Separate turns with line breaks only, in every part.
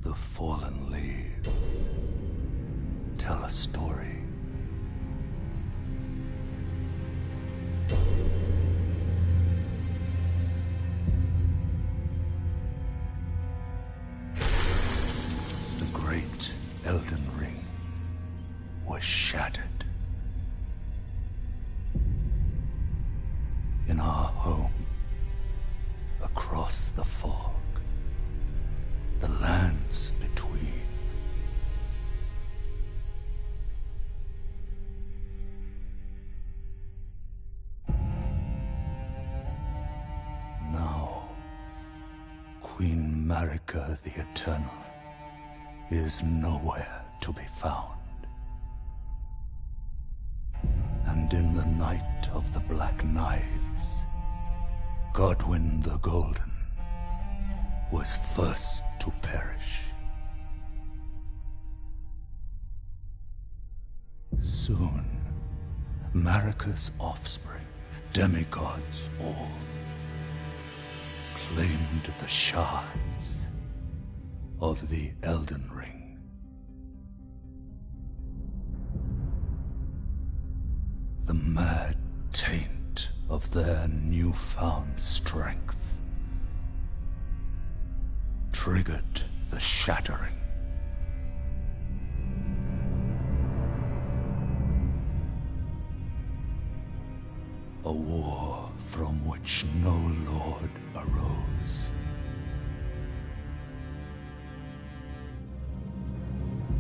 The fallen leaves tell a story. The great Elden Ring was shattered. In our home, across the fog, the lands between. Now, Queen Marika the Eternal is nowhere to be found. And in the night of the Black Knives, Godwyn the Golden was first to perish. Soon, Marika's offspring, demigods all, claimed the shards of the Elden Ring. The mad taint of their newfound strength triggered the shattering. A war from which no lord arose.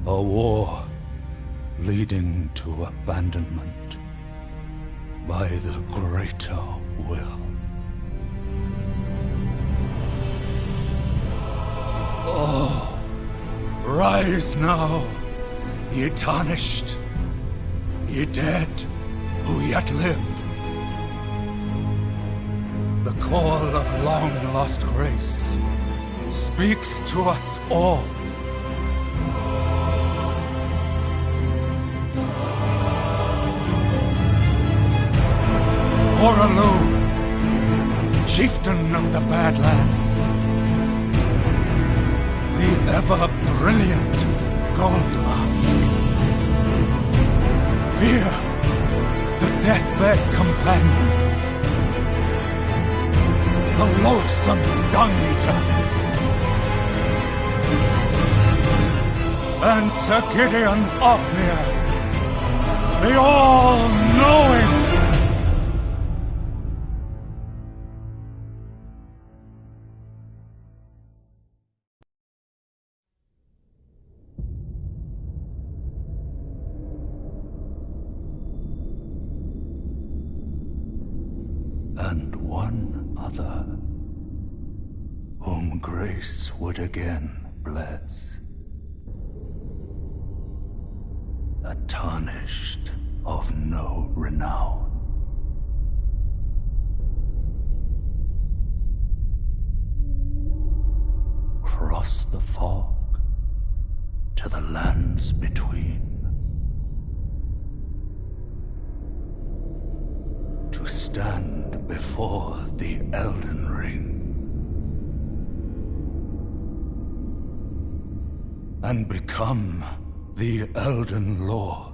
A war leading to abandonment by the greater will. Oh, rise now, ye tarnished, ye dead who yet live. The call of long-lost grace speaks to us all. Horalu, chieftain of the Badlands, the ever-brilliant Gold Mask. Fear, the deathbed companion, the loathsome dung-eater, and Sir Gideon Ofnir, the all-knowing. And one other, whom grace would again bless. A tarnished of no renown. Cross the fog to the lands between. To stand before the Elden Ring and become the Elden Lord.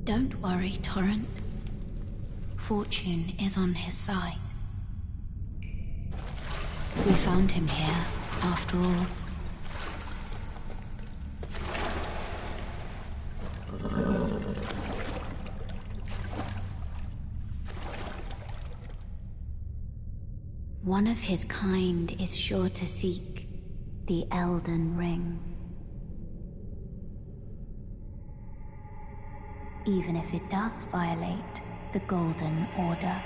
Don't worry, Torrent. Fortune is on his side. We found him here, after all. One of his kind is sure to seek the Elden Ring. Even if it does violate the Golden Order.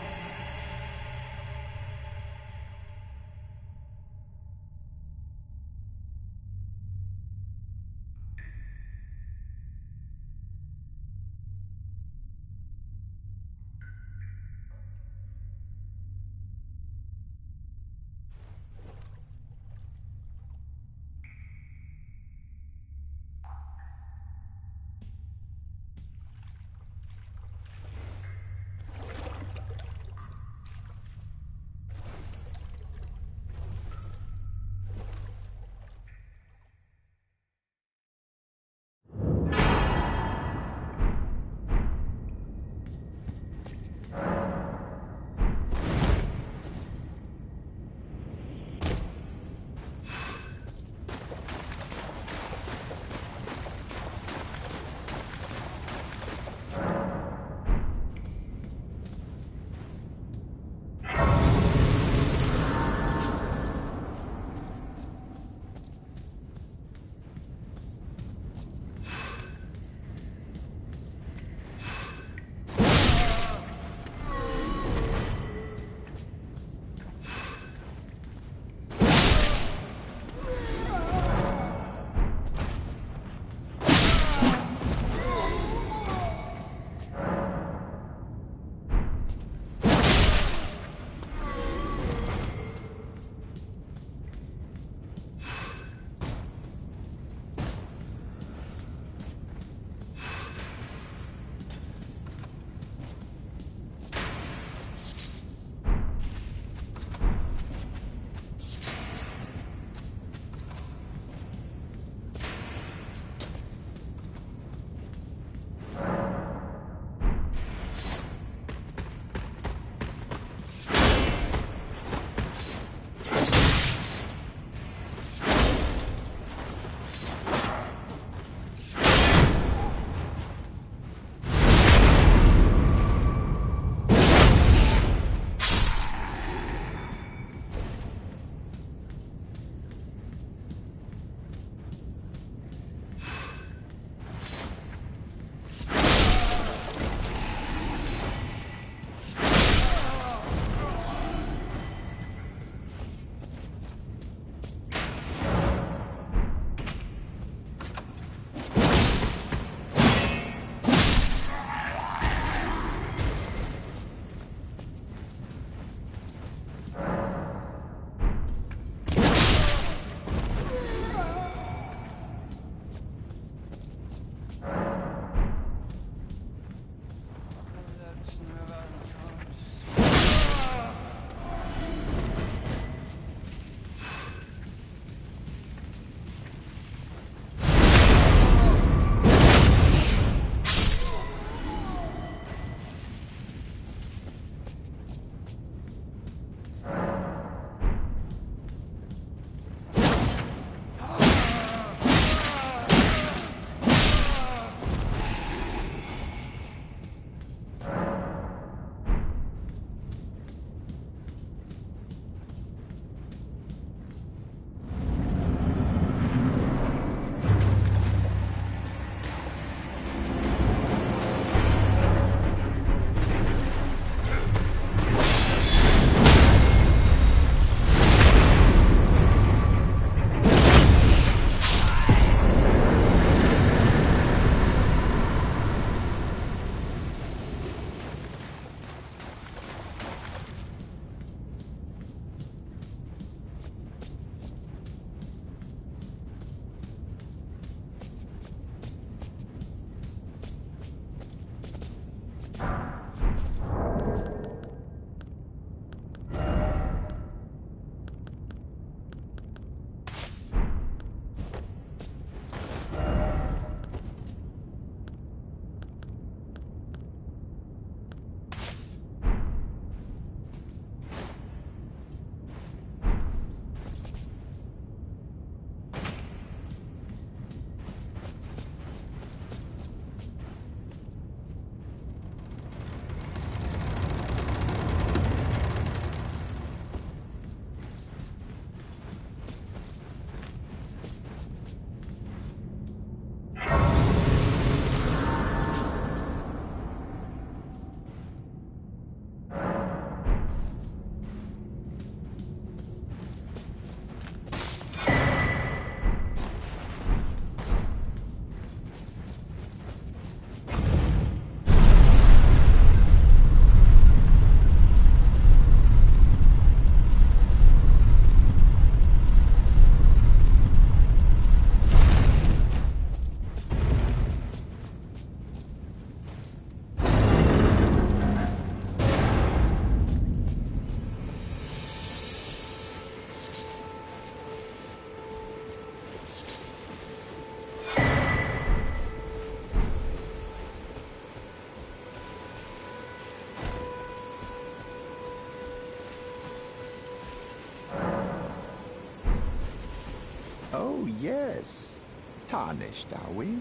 Oh, yes. Tarnished, are we?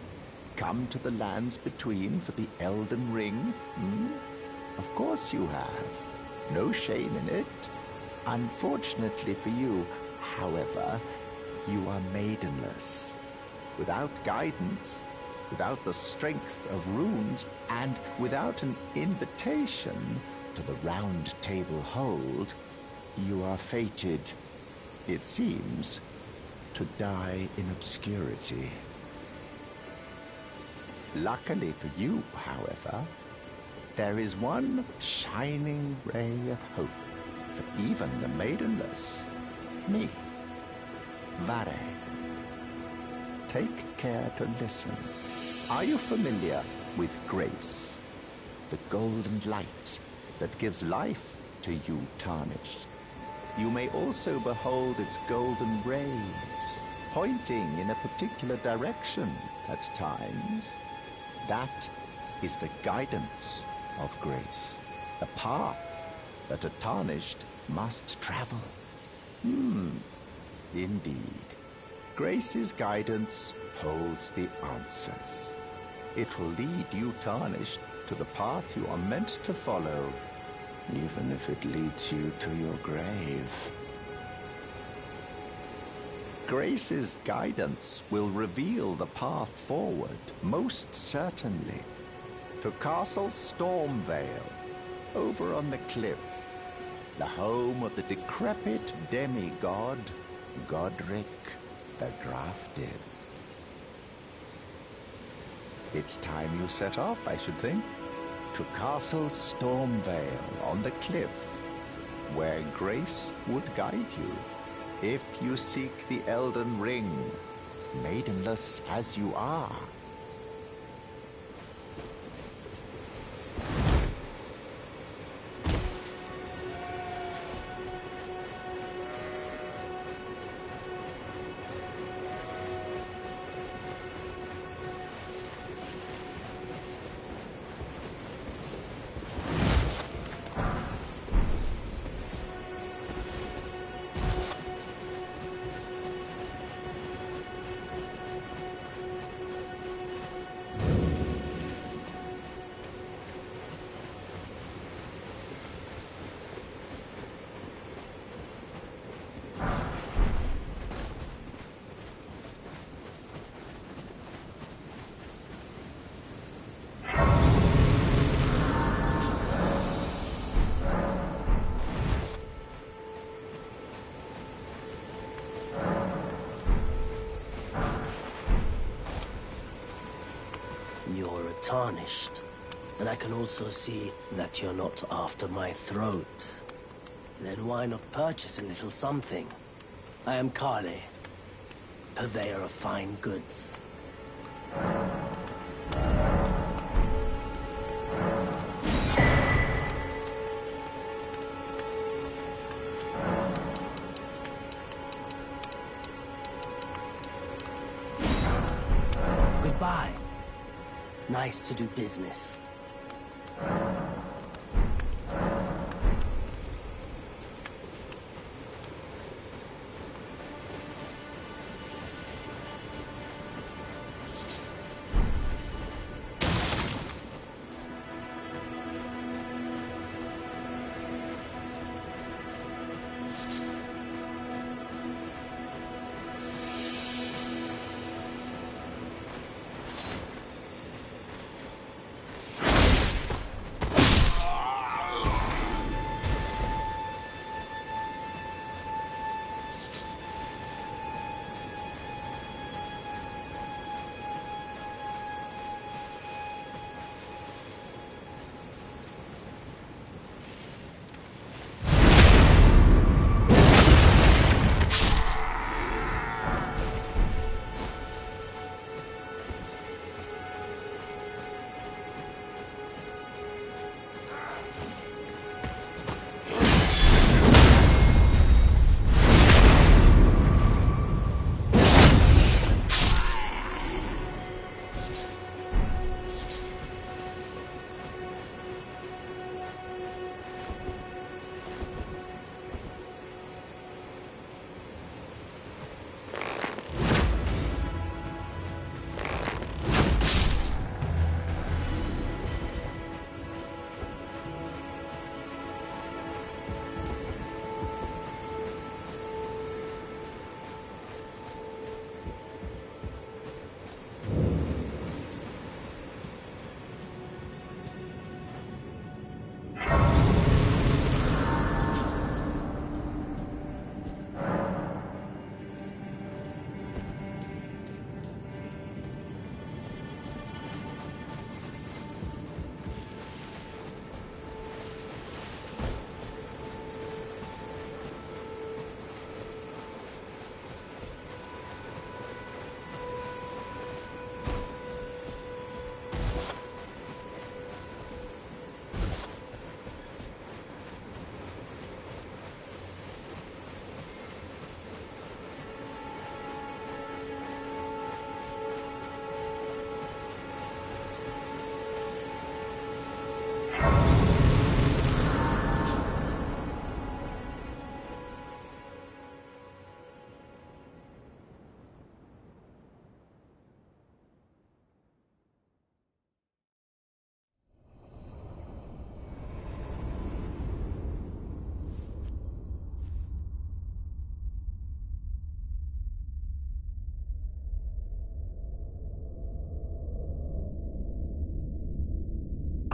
Come to the lands between for the Elden Ring? Hmm? Of course you have. No shame in it. Unfortunately for you, however, you are maidenless. Without guidance, without the strength of runes, and without an invitation to the Round Table Hold, you are fated, it seems, to die in obscurity. Luckily for you, however, there is one shining ray of hope for even the maidenless. Me. Vare. Take care to listen. Are you familiar with grace? The golden light that gives life to you tarnished. You may also behold its golden rays, pointing in a particular direction at times. That is the guidance of grace, a path that a tarnished must travel. Indeed. Grace's guidance holds the answers. It will lead you tarnished to the path you are meant to follow, even if it leads you to your grave. Grace's guidance will reveal the path forward, most certainly, to Castle Stormvale, over on the cliff, the home of the decrepit demigod, Godric the Grafted. It's time you set off, I should think, to Castle Stormvale on the cliff, where Grace would guide you if you seek the Elden Ring, maidenless as you are.
You're tarnished, and I can also see that you're not after my throat. Then why not purchase a little something? I am Kale, purveyor of fine goods. Goodbye. Nice to do business.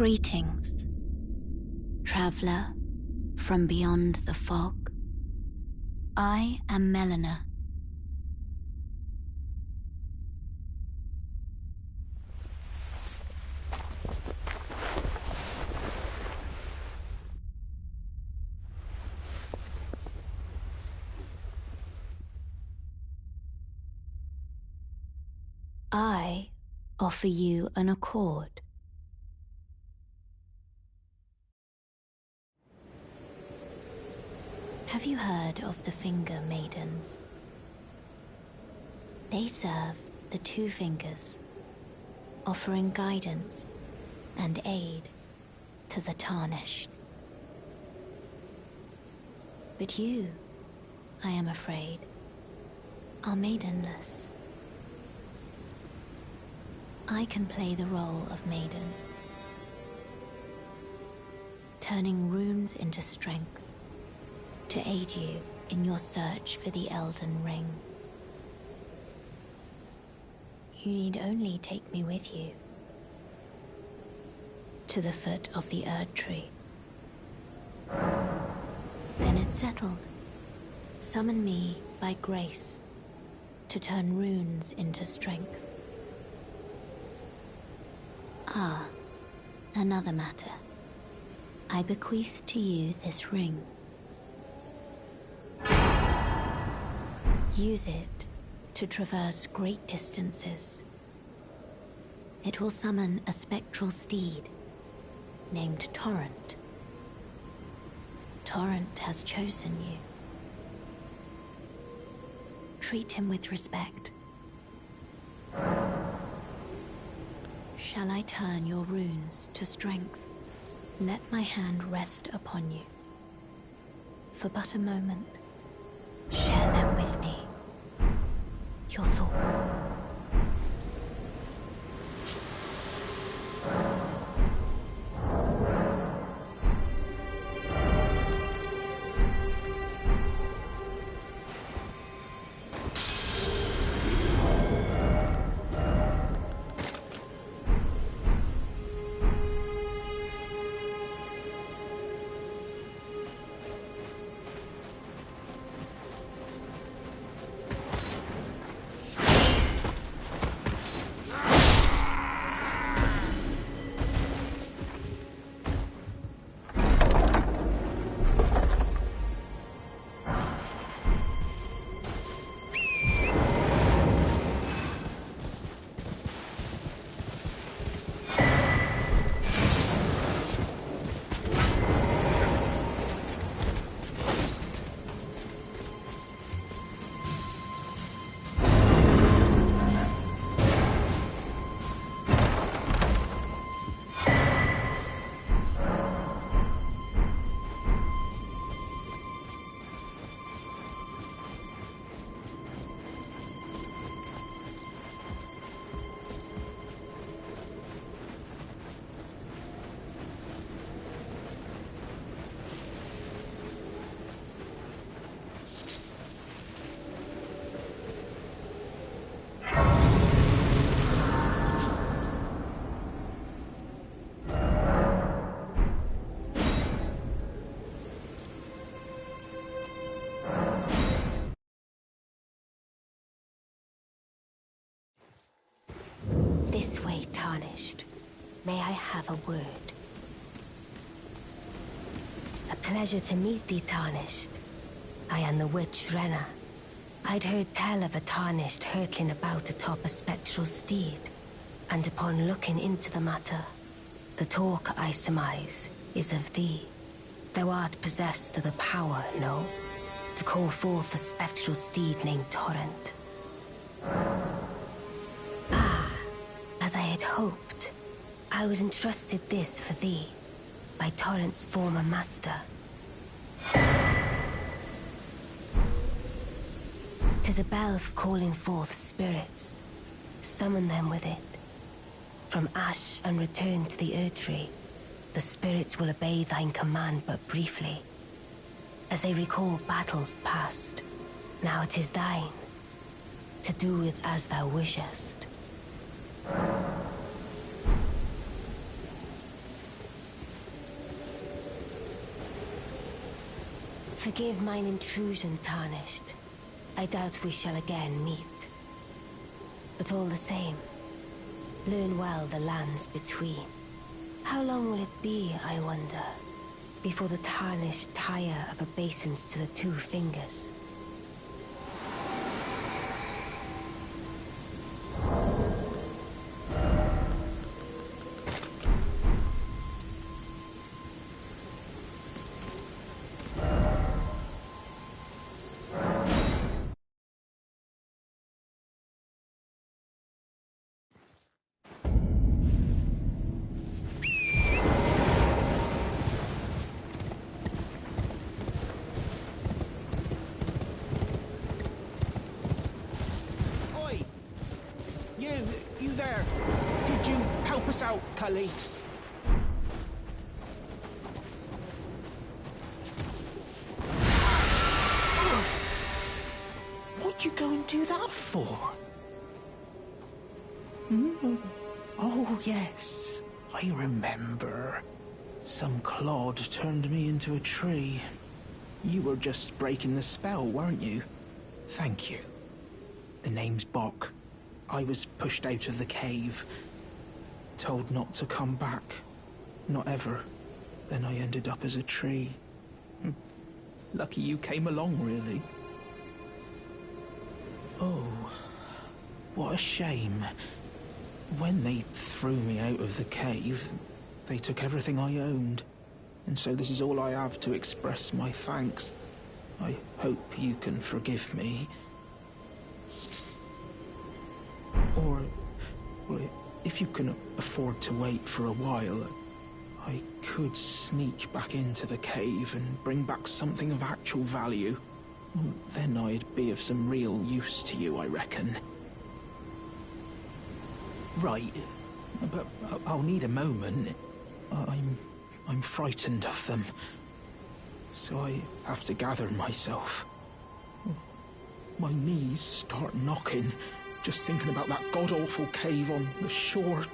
Greetings, traveler from beyond the fog. I am Melina. I offer you an accord. Have you heard of the Finger Maidens? They serve the Two Fingers, offering guidance and aid to the Tarnished. But you, I am afraid, are maidenless. I can play the role of maiden, turning runes into strength to aid you in your search for the Elden Ring. You need only take me with you to the foot of the Erd Tree. Then it's settled. Summon me by grace to turn runes into strength. Ah, another matter. I bequeath to you this ring. Use it to traverse great distances. It will summon a spectral steed named Torrent. Torrent has chosen you. Treat him with respect. Shall I turn your runes to strength? Let my hand rest upon you. For but a moment, share them with me. Your thought. This way, Tarnished. May I have a word? A pleasure to meet thee, Tarnished. I am the witch Renna. I'd heard tell of a Tarnished hurtling about atop a spectral steed, and upon looking into the matter, the talk, I surmise, is of thee. Thou art possessed of the power, no? To call forth a spectral steed named Torrent. As I had hoped, I was entrusted this for thee, by Torrent's former master. 'Tis a bell for calling forth spirits. Summon them with it. From ash and return to the Erd Tree, the spirits will obey thine command but briefly. As they recall battles past, now it is thine, to do with as thou wishest. Forgive mine intrusion, Tarnished. I doubt we shall again meet. But all the same, learn well the lands between. How long will it be, I wonder, before the Tarnished tire of obeisance to the two fingers?
You there? Could you help us out, Cully? What'd you go and do that for? Oh, yes. I remember. Some clod turned me into a tree. You were just breaking the spell, weren't you? Thank you. The name's Bok. I was pushed out of the cave, told not to come back, not ever. Then I ended up as a tree. Lucky you came along, really. Oh, what a shame. When they threw me out of the cave, they took everything I owned. And so this is all I have to express my thanks. I hope you can forgive me. Or, well, if you can afford to wait for a while, I could sneak back into the cave and bring back something of actual value. Then I'd be of some real use to you, I reckon. Right, but I'll need a moment. I'm frightened of them, so I have to gather myself. My knees start knocking, just thinking about that god-awful cave on the shore.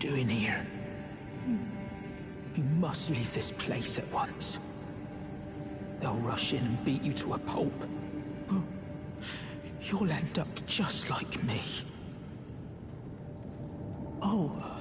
doing here? You must leave this place at once. They'll rush in and beat you to a pulp. You'll end up just like me. Oh.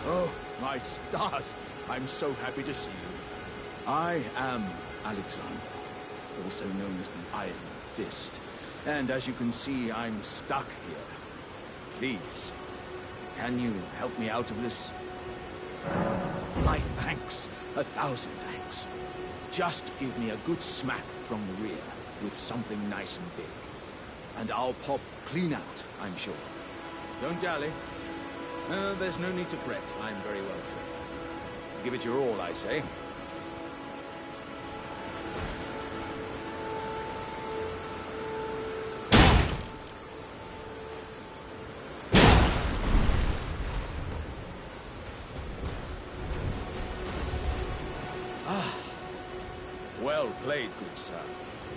Oh, my stars! I'm so happy to see you. I am Alexander, also known as the Iron Fist. And as you can see, I'm stuck here. Please, can you help me out of this? My thanks. 1,000 thanks. Just give me a good smack from the rear with something nice and big. And I'll pop clean out, I'm sure. Don't dally. There's no need to fret. I'm very well trained. Give it your all, I say. Well played, good sir.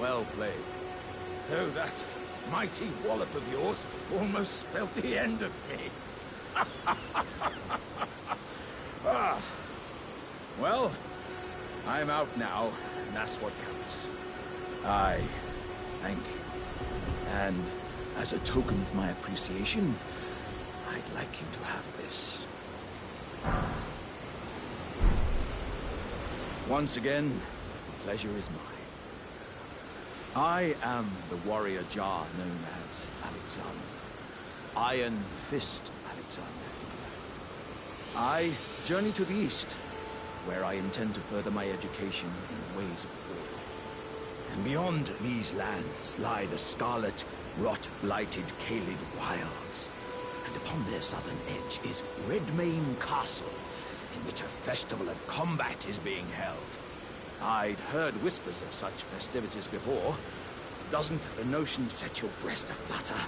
Well played. Though that mighty wallop of yours almost spelled the end of me. Well, I'm out now, and that's what counts. I thank you. And as a token of my appreciation, I'd like you to have this. Once again, the pleasure is mine. I am the warrior Jar known as Alexander. Iron Fist Alexander, in fact. I journey to the east, where I intend to further my education in the ways of war. And beyond these lands lie the scarlet, rot-blighted Caelid wilds. And upon their southern edge is Redmane Castle, in which a festival of combat is being held. I'd heard whispers of such festivities before. Doesn't the notion set your breast aflutter?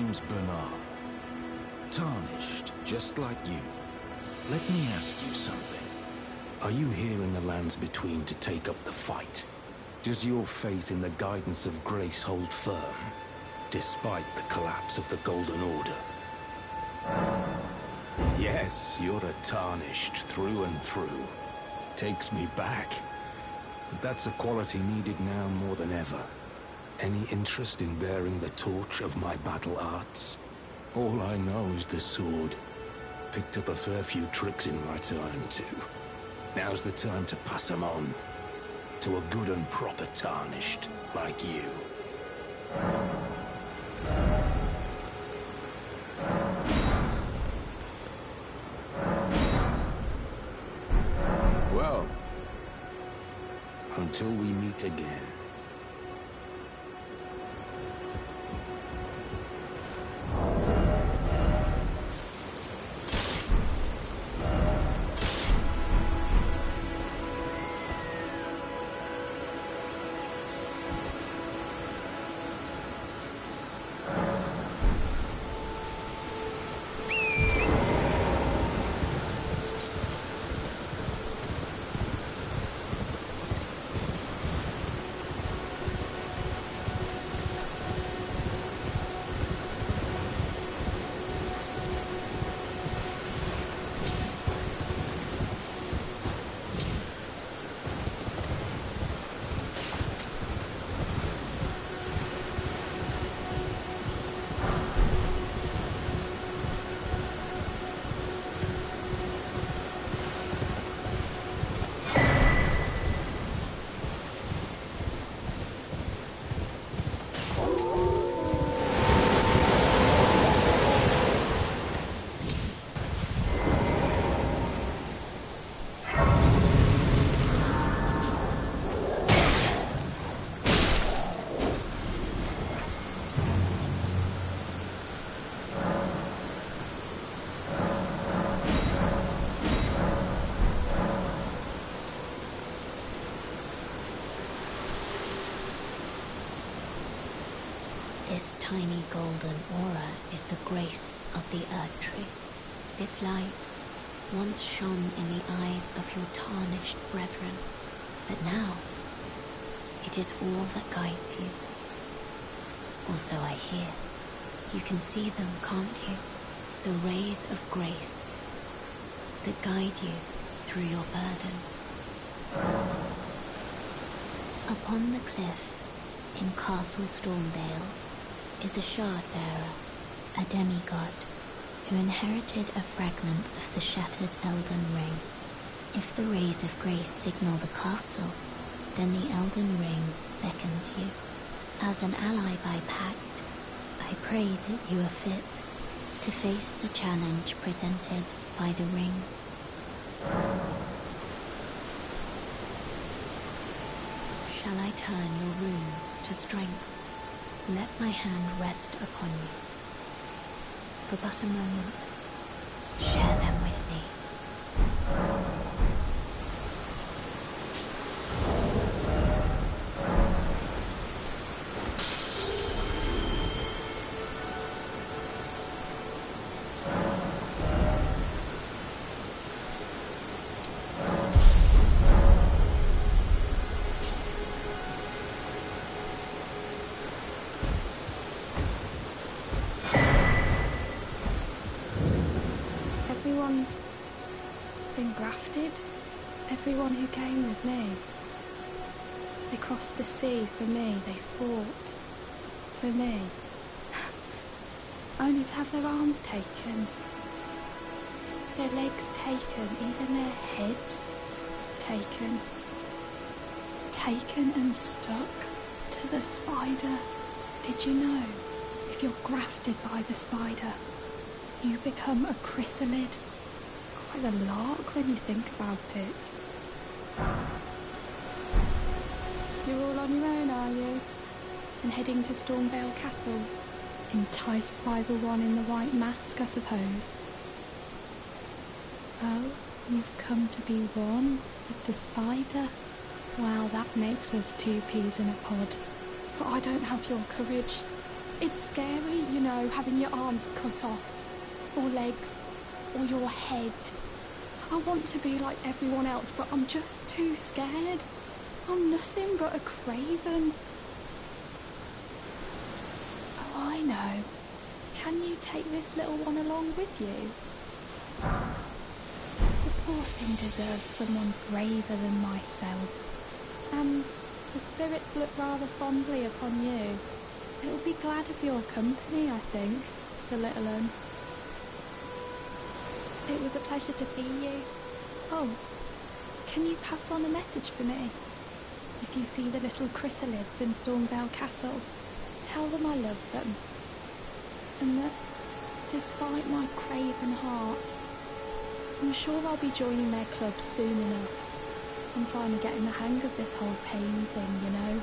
name's Bernard. Tarnished, just like you. Let me ask you something. Are you here in the lands between to take up the fight? Does your faith in the guidance of grace hold firm, despite the collapse of the Golden Order? Yes, you're a Tarnished through and through. Takes me back. But that's a quality needed now more than ever. Any interest in bearing the torch of my battle arts? All I know is the sword. Picked up a fair few tricks in my time, too. Now's the time to pass them on. To a good and proper Tarnished like you. Well, until we meet again.
This tiny golden aura is the grace of the Earth Tree. This light once shone in the eyes of your tarnished brethren, but now it is all that guides you. Also I hear, you can see them, can't you? The rays of grace that guide you through your burden. Upon the cliff in Castle Stormvale is a shard bearer, a demigod, who inherited a fragment of the shattered Elden Ring. If the rays of grace signal the castle, then the Elden Ring beckons you. As an ally by pact, I pray that you are fit to face the challenge presented by the ring. Shall I turn your runes to strength? Let my hand rest upon you. For but a moment, share them with me.
Everyone's been grafted. Everyone who came with me. They crossed the sea for me. They fought for me. Only to have their arms taken. Their legs taken. Even their heads taken. Taken and stuck to the spider. Did you know? If you're grafted by the spider, you become a chrysalid. It's quite a lark when you think about it. You're all on your own, are you? And heading to Stormvale Castle? Enticed by the one in the white mask, I suppose. Oh, you've come to be one with the spider? Well, that makes us two peas in a pod. But I don't have your courage. It's scary, you know, having your arms cut off, or legs, or your head. I want to be like everyone else, but I'm just too scared. I'm nothing but a craven. Oh, I know. Can you take this little one along with you? The poor thing deserves someone braver than myself. And the spirits look rather fondly upon you. It'll be glad of your company, I think, the little one. It was a pleasure to see you. Oh, can you pass on a message for me? If you see the little chrysalids in Stormvale Castle, tell them I love them. And that, despite my craven heart, I'm sure I'll be joining their club soon enough. I'm finally getting the hang of this whole pain thing, you know.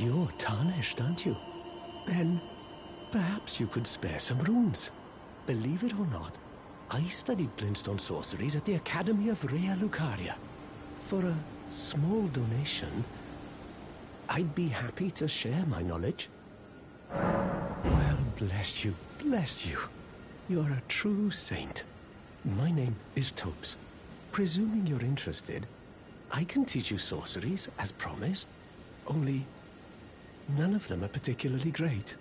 You're tarnished, aren't you? Then perhaps you could spare some runes. Believe it or not, I studied glintstone sorceries at the Academy of Rea Lucaria. For a small donation, I'd be happy to share my knowledge. Well, bless you, bless you. You're a true saint. My name is Topes. Presuming you're interested, I can teach you sorceries, as promised. Only, none of them are particularly great.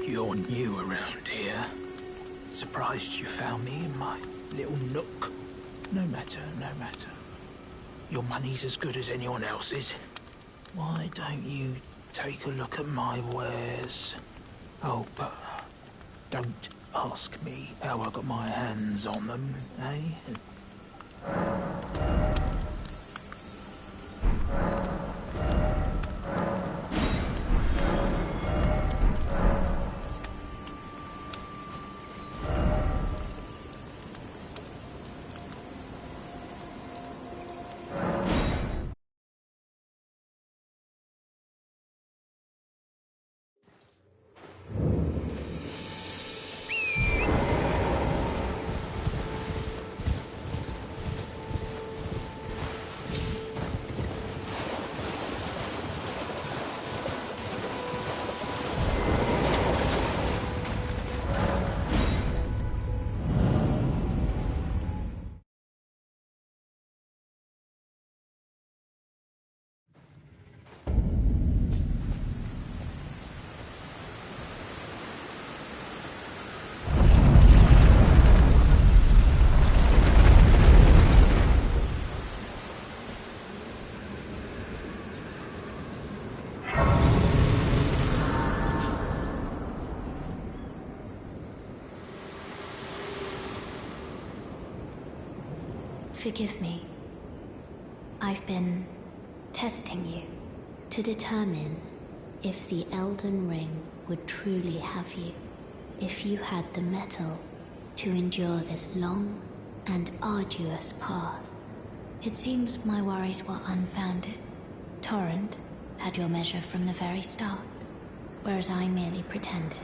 You're new around here. Surprised you found me in my little nook. No matter, no matter. Your money's as good as anyone else's. Why don't you take a look at my wares? Oh, but don't ask me how I got my hands on them, eh?
Forgive me. I've been testing you to determine if the Elden Ring would truly have you, if you had the mettle to endure this long and arduous path. It seems my worries were unfounded. Torrent had your measure from the very start, whereas I merely pretended.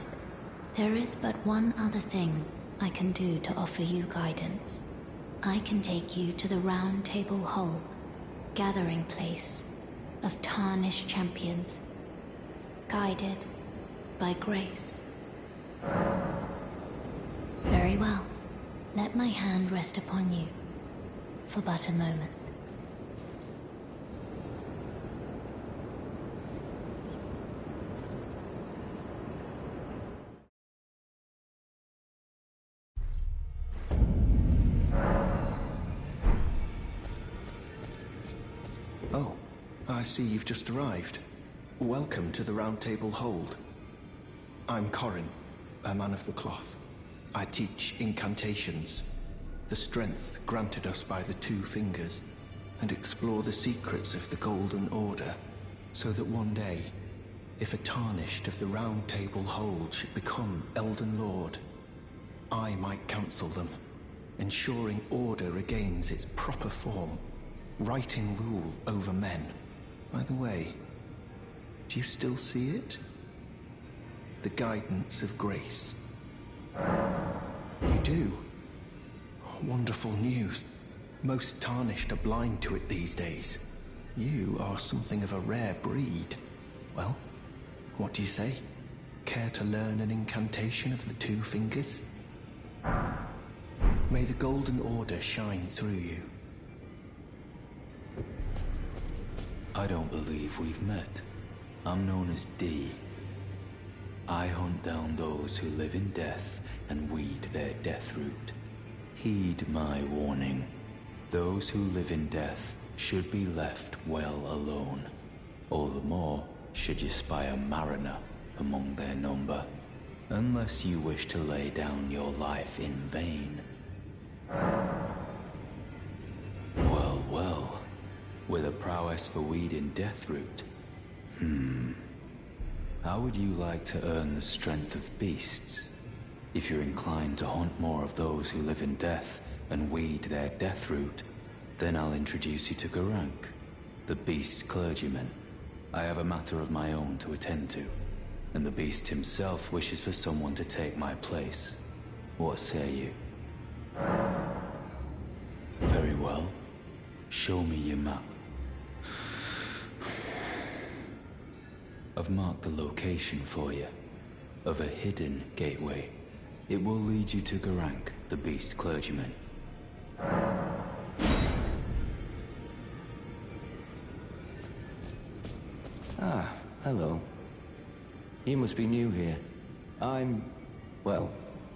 There is but one other thing I can do to offer you guidance. I can take you to the Round Table Hold, gathering place of tarnished champions, guided by grace. Very well. Let my hand rest upon you for but a moment.
Oh, I see you've just arrived. Welcome to the Round Table Hold. I'm Corin, a man of the cloth. I teach incantations, the strength granted us by the Two Fingers, and explore the secrets of the Golden Order, so that one day, if a Tarnished of the Round Table Hold should become Elden Lord, I might counsel them, ensuring order regains its proper form, righting rule over men. By the way, do you still see it? The guidance of grace. You do? Wonderful news. Most Tarnished are blind to it these days. You are something of a rare breed. Well, what do you say? Care to learn an incantation of the Two Fingers? May the Golden Order shine through you.
I don't believe we've met. I'm known as D. I hunt down those who live in death and weed their deathroot. Heed my warning. Those who live in death should be left well alone. All the more should you spy a mariner among their number, unless you wish to lay down your life in vain. Well, well. With a prowess for weeding deathroot. How would you like to earn the strength of beasts? If you're inclined to hunt more of those who live in death and weed their deathroot, then I'll introduce you to Geraint, the beast clergyman. I have a matter of my own to attend to, and the beast himself wishes for someone to take my place. What say you? Very well. Show me your map. I've marked the location for you, of a hidden gateway. It will lead you to Geraint, the beast clergyman.
Ah, hello. You must be new here. Well,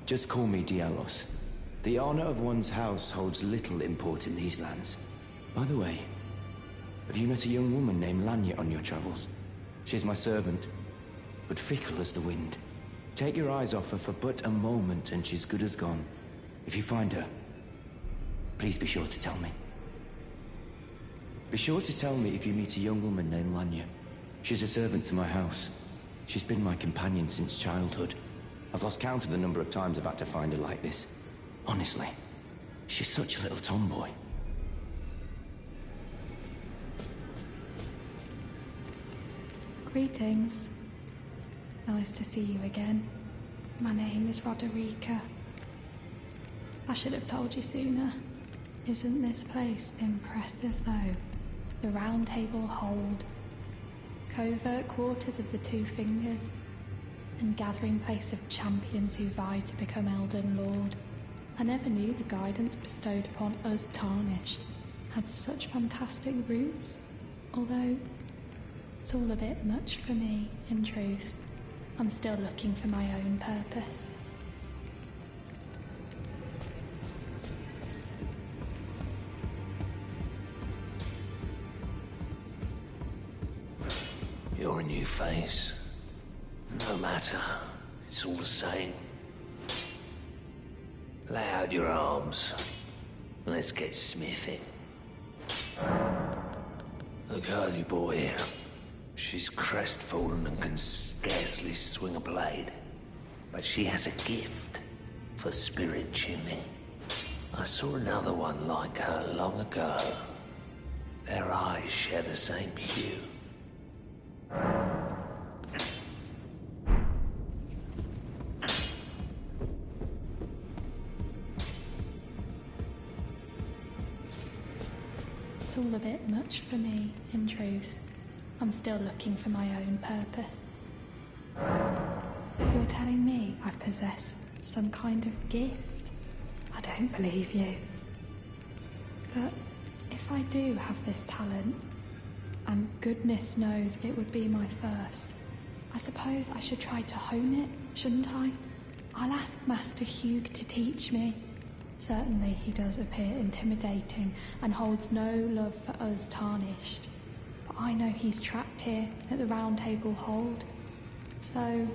just call me Dialos. The honor of one's house holds little import in these lands. By the way, have you met a young woman named Lanya on your travels? She's my servant, but fickle as the wind. Take your eyes off her for but a moment and she's good as gone. If you find her, please be sure to tell me. Be sure to tell me if you meet a young woman named Lanya. She's a servant to my house. She's been my companion since childhood. I've lost count of the number of times I've had to find her like this. Honestly, she's such a little tomboy.
Greetings. Nice to see you again. My name is Rodirika. I should have told you sooner. Isn't this place impressive though? The Round Table Hold. Covert quarters of the Two Fingers. And gathering place of champions who vie to become Elden Lord. I never knew the guidance bestowed upon us Tarnished had such fantastic roots, although it's all a bit much for me, in truth. I'm still looking for my own purpose.
You're a new face. No matter, it's all the same. Lay out your arms. Let's get smithing. The girly boy, she's crestfallen and can scarcely swing a blade. But she has a gift for spirit tuning. I saw another one like her long ago. Their eyes share the same hue.
It's all a bit much for me, in truth. I'm still looking for my own purpose. You're telling me I possess some kind of gift? I don't believe you. But if I do have this talent, and goodness knows it would be my first, I suppose I should try to hone it, shouldn't I? I'll ask Master Hugh to teach me. Certainly he does appear intimidating and holds no love for us Tarnished. But I know he's trapped here at the Round Table Hold. So,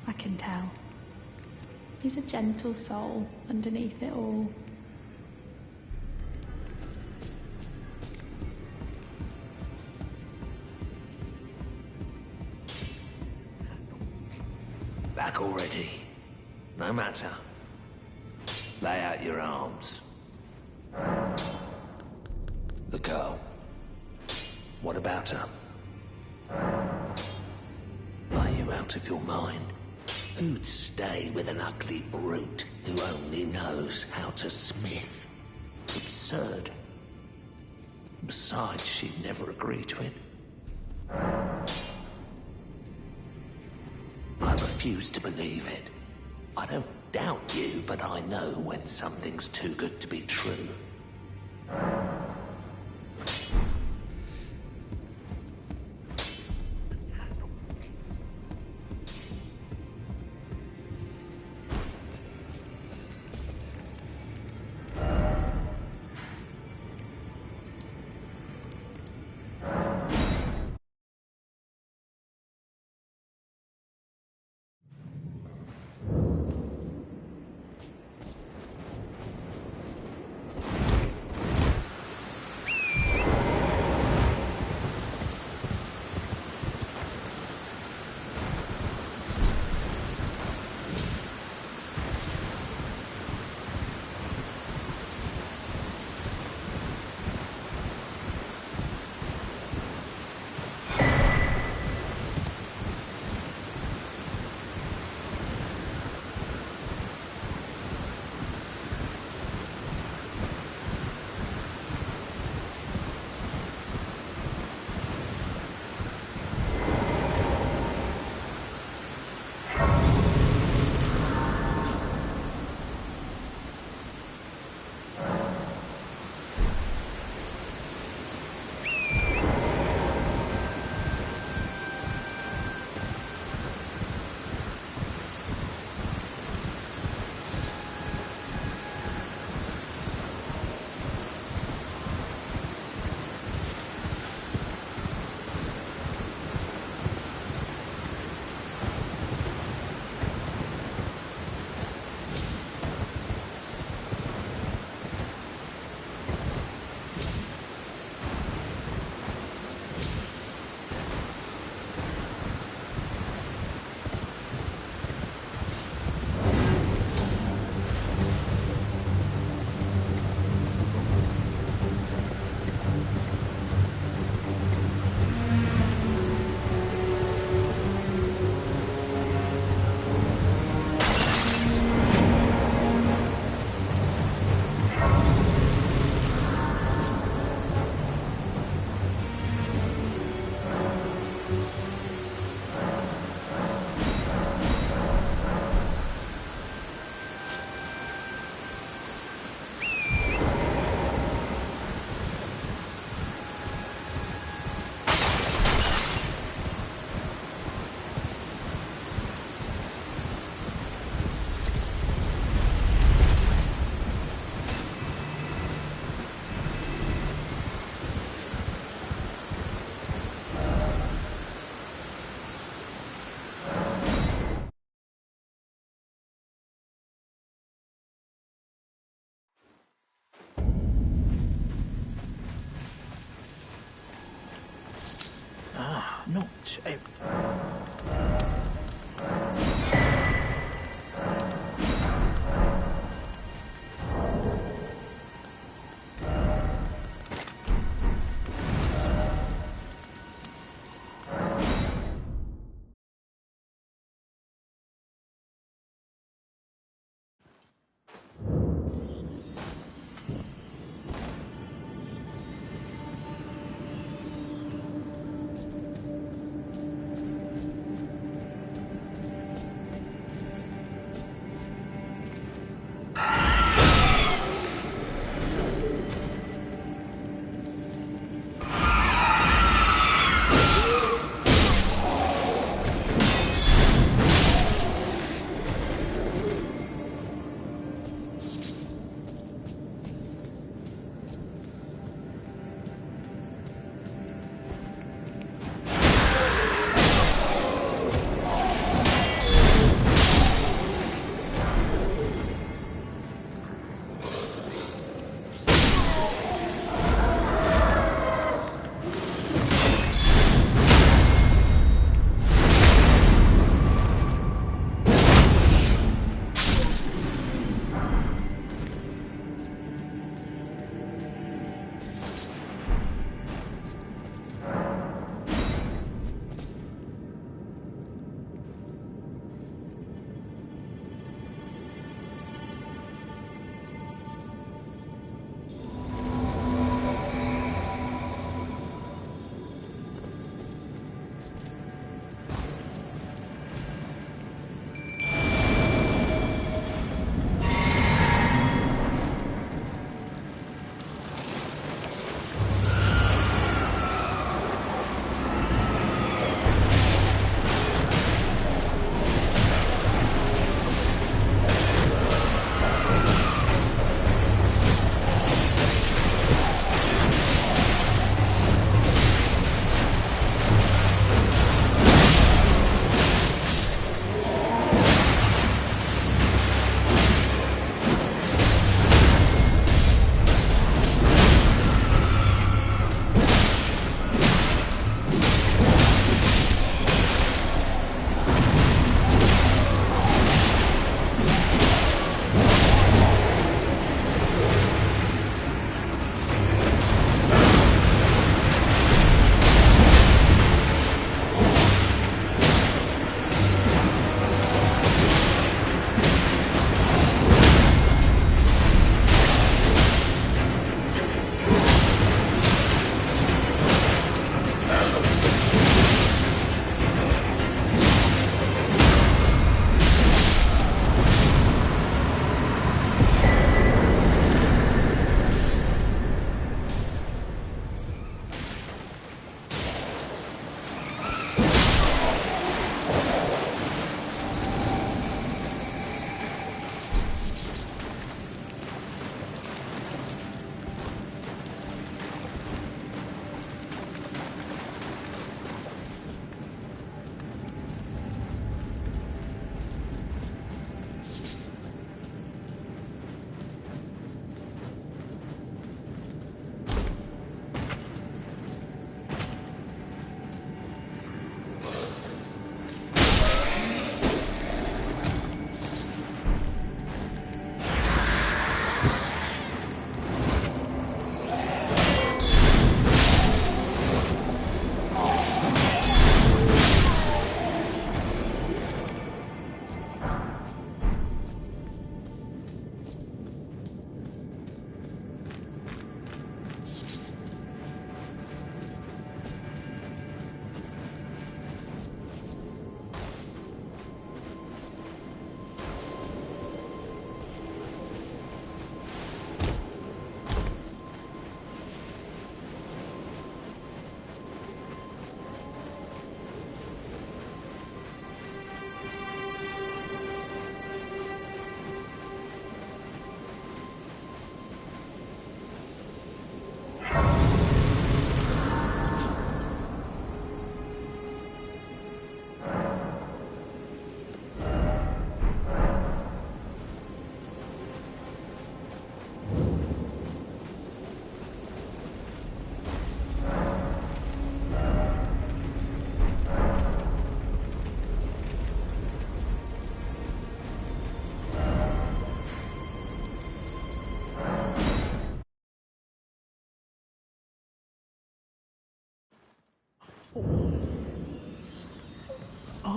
I can tell. He's a gentle soul underneath it all.
Back already. No matter. Lay out your arms. The girl. What about her? Are you out of your mind? Who'd stay with an ugly brute who only knows how to smith? Absurd. Besides, she'd never agree to it. I refuse to believe it. I don't doubt you, but I know when something's too good to be true.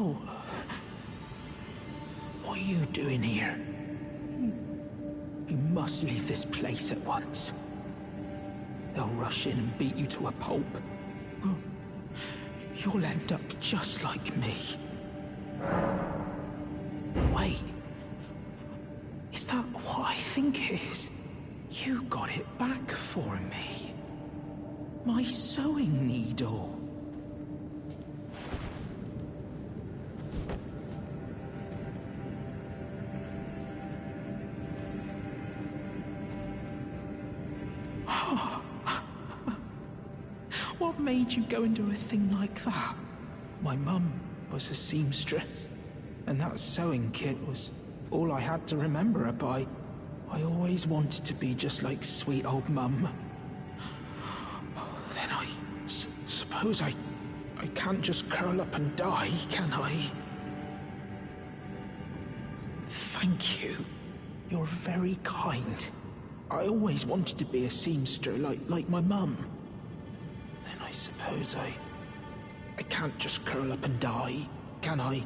Oh. What are you doing here? You must leave this place at once. They'll rush in and beat you to a pulp. You'll end up just like me. Wait. Is that what I think it is? You got it back for me. My sewing needle. What made you go and do a thing like that? My mum was a seamstress, and that sewing kit was all I had to remember her by. I always wanted to be just like sweet old mum. Then I suppose I can't just curl up and die, can I? Thank you. You're very kind. I always wanted to be a seamster like my mum. Then I suppose I can't just curl up and die, can I?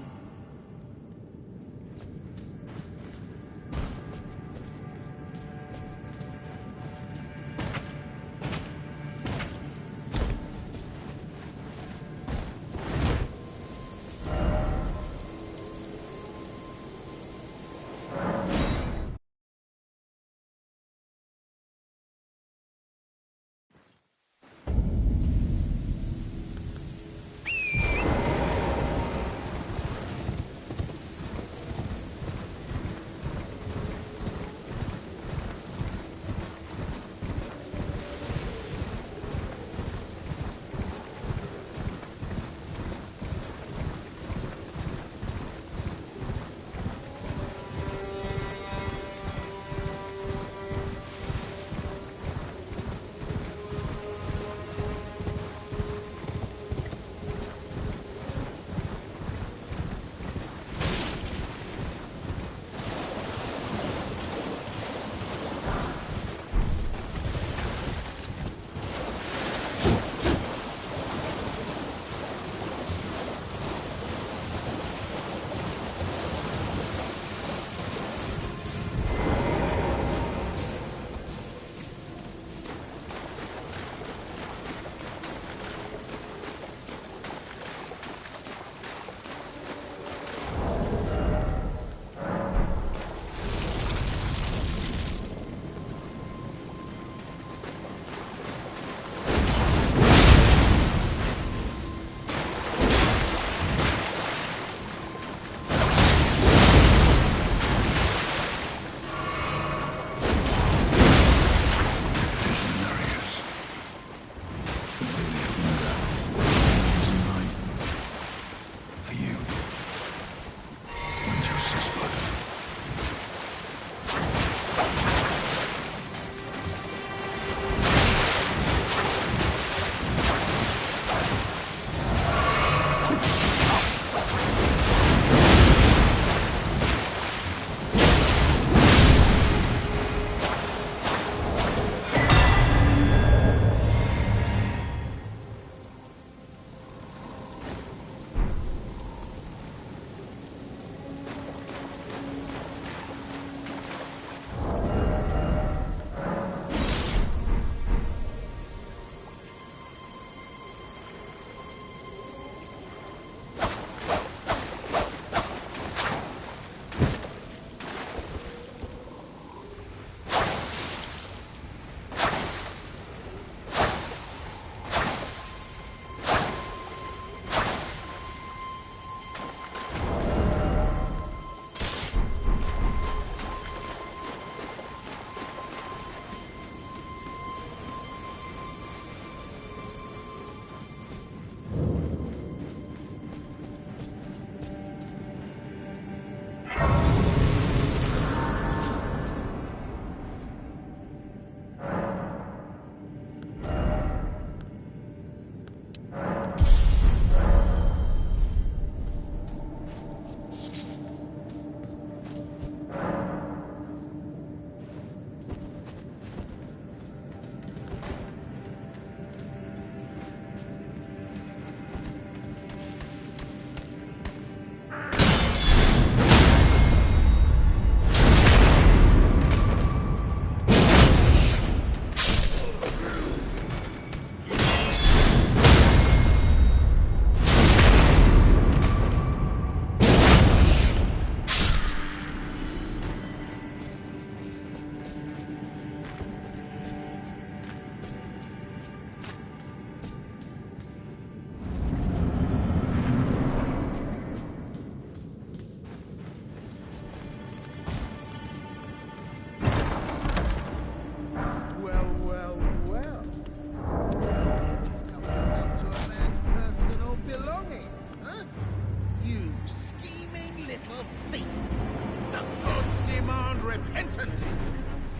repentance!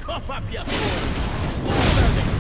Cough up your fools! All of it!